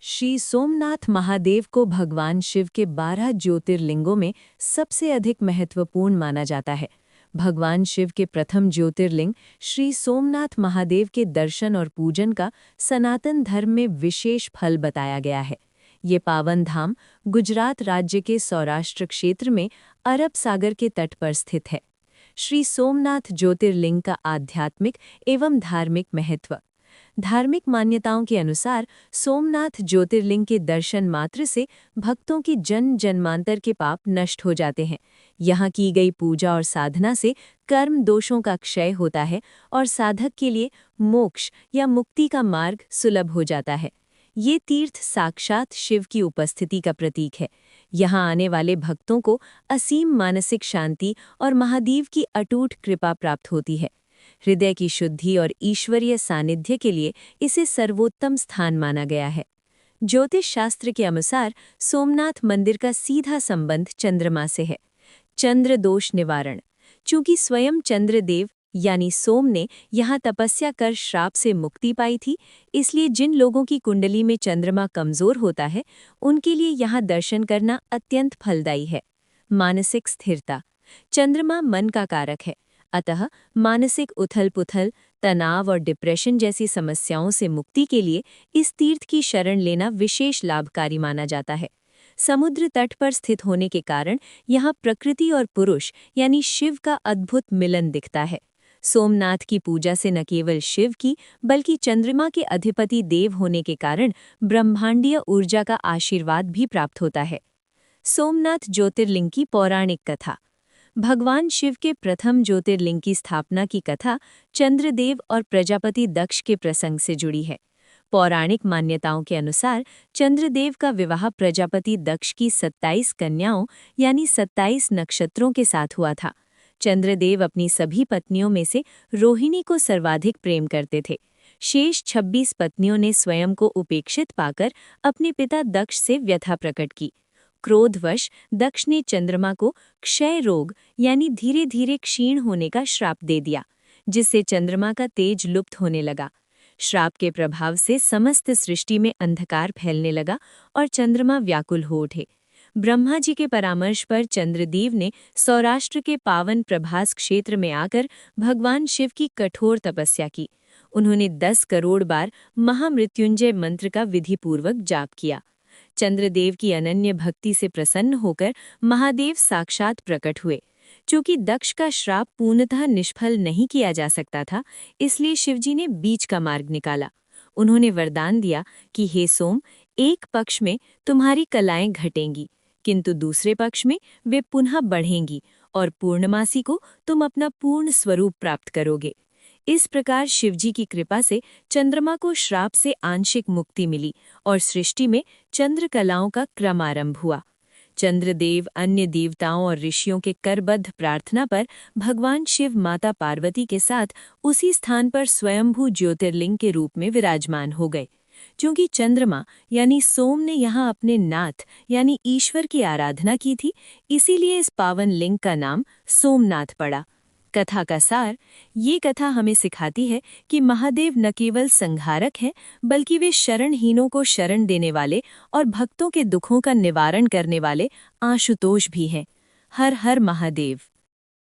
श्री सोमनाथ महादेव को भगवान शिव के 12 ज्योतिर्लिंगों में सबसे अधिक महत्वपूर्ण माना जाता है। भगवान शिव के प्रथम ज्योतिर्लिंग श्री सोमनाथ महादेव के दर्शन और पूजन का सनातन धर्म में विशेष फल बताया गया है। ये पावन धाम गुजरात राज्य के सौराष्ट्र क्षेत्र में अरब सागर के तट पर स्थित है। श्री सोमनाथ ज्योतिर्लिंग का आध्यात्मिक एवं धार्मिक महत्व। धार्मिक मान्यताओं के अनुसार सोमनाथ ज्योतिर्लिंग के दर्शन मात्र से भक्तों की जन्म जन्मांतर के पाप नष्ट हो जाते हैं। यहाँ की गई पूजा और साधना से कर्म दोषों का क्षय होता है और साधक के लिए मोक्ष या मुक्ति का मार्ग सुलभ हो जाता है। ये तीर्थ साक्षात शिव की उपस्थिति का प्रतीक है। यहाँ आने वाले भक्तों को असीम मानसिक शांति और महादेव की अटूट कृपा प्राप्त होती है। हृदय की शुद्धि और ईश्वरीय सानिध्य के लिए इसे सर्वोत्तम स्थान माना गया है। ज्योतिष शास्त्र के अनुसार सोमनाथ मंदिर का सीधा संबंध चंद्रमा से है। चंद्र दोष निवारण। चूंकि स्वयं चंद्रदेव यानी सोम ने यहाँ तपस्या कर श्राप से मुक्ति पाई थी, इसलिए जिन लोगों की कुंडली में चंद्रमा कमजोर होता है उनके लिए यहाँ दर्शन करना अत्यंत फलदायी है। मानसिक स्थिरता। चंद्रमा मन का कारक है, अतः मानसिक उथल-पुथल, तनाव और डिप्रेशन जैसी समस्याओं से मुक्ति के लिए इस तीर्थ की शरण लेना विशेष लाभकारी माना जाता है। समुद्र तट पर स्थित होने के कारण यहाँ प्रकृति और पुरुष यानी शिव का अद्भुत मिलन दिखता है। सोमनाथ की पूजा से न केवल शिव की बल्कि चंद्रमा के अधिपति देव होने के कारण ब्रह्मांडीय ऊर्जा का आशीर्वाद भी प्राप्त होता है। सोमनाथ ज्योतिर्लिंग की पौराणिक कथा। भगवान शिव के प्रथम ज्योतिर्लिंग की स्थापना की कथा चंद्रदेव और प्रजापति दक्ष के प्रसंग से जुड़ी है। पौराणिक मान्यताओं के अनुसार चंद्रदेव का विवाह प्रजापति दक्ष की 27 कन्याओं यानी 27 नक्षत्रों के साथ हुआ था। चंद्रदेव अपनी सभी पत्नियों में से रोहिणी को सर्वाधिक प्रेम करते थे। शेष 26 पत्नियों ने स्वयं को उपेक्षित पाकर अपने पिता दक्ष से व्यथा प्रकट की। क्रोधवश दक्ष ने चंद्रमा को क्षय रोग यानी धीरे धीरे क्षीण होने का श्राप दे दिया, जिससे चंद्रमा का तेज लुप्त होने लगा। श्राप के प्रभाव से समस्त सृष्टि में अंधकार फैलने लगा और चंद्रमा व्याकुल हो उठे। ब्रह्मा जी के परामर्श पर चंद्रदेव ने सौराष्ट्र के पावन प्रभास क्षेत्र में आकर भगवान शिव की कठोर तपस्या की। उन्होंने 10 करोड़ बार महामृत्युंजय मंत्र का विधिपूर्वक जाप किया। चंद्रदेव की अनन्य भक्ति से प्रसन्न होकर महादेव साक्षात प्रकट हुए। चूंकि दक्ष का श्राप पूर्णतः निष्फल नहीं किया जा सकता था, इसलिए शिवजी ने बीच का मार्ग निकाला। उन्होंने वरदान दिया कि हे सोम, एक पक्ष में तुम्हारी कलाएं घटेंगी, किंतु दूसरे पक्ष में वे पुनः बढ़ेंगी और पूर्णमासी को तुम अपना पूर्ण स्वरूप प्राप्त करोगे। इस प्रकार शिवजी की कृपा से चंद्रमा को श्राप से आंशिक मुक्ति मिली और सृष्टि में चंद्र कलाओं का क्रम आरंभ हुआ। चंद्रदेव अन्य देवताओं और ऋषियों के करबद्ध प्रार्थना पर भगवान शिव माता पार्वती के साथ उसी स्थान पर स्वयंभू ज्योतिर्लिंग के रूप में विराजमान हो गए। क्योंकि चंद्रमा यानी सोम ने यहाँ अपने नाथ यानी ईश्वर की आराधना की थी, इसीलिए इस पावन लिंग का नाम सोमनाथ पड़ा। कथा का सार। ये कथा हमें सिखाती है कि महादेव न केवल संहारक हैं, बल्कि वे शरणहीनों को शरण देने वाले और भक्तों के दुखों का निवारण करने वाले आशुतोष भी हैं। हर हर महादेव।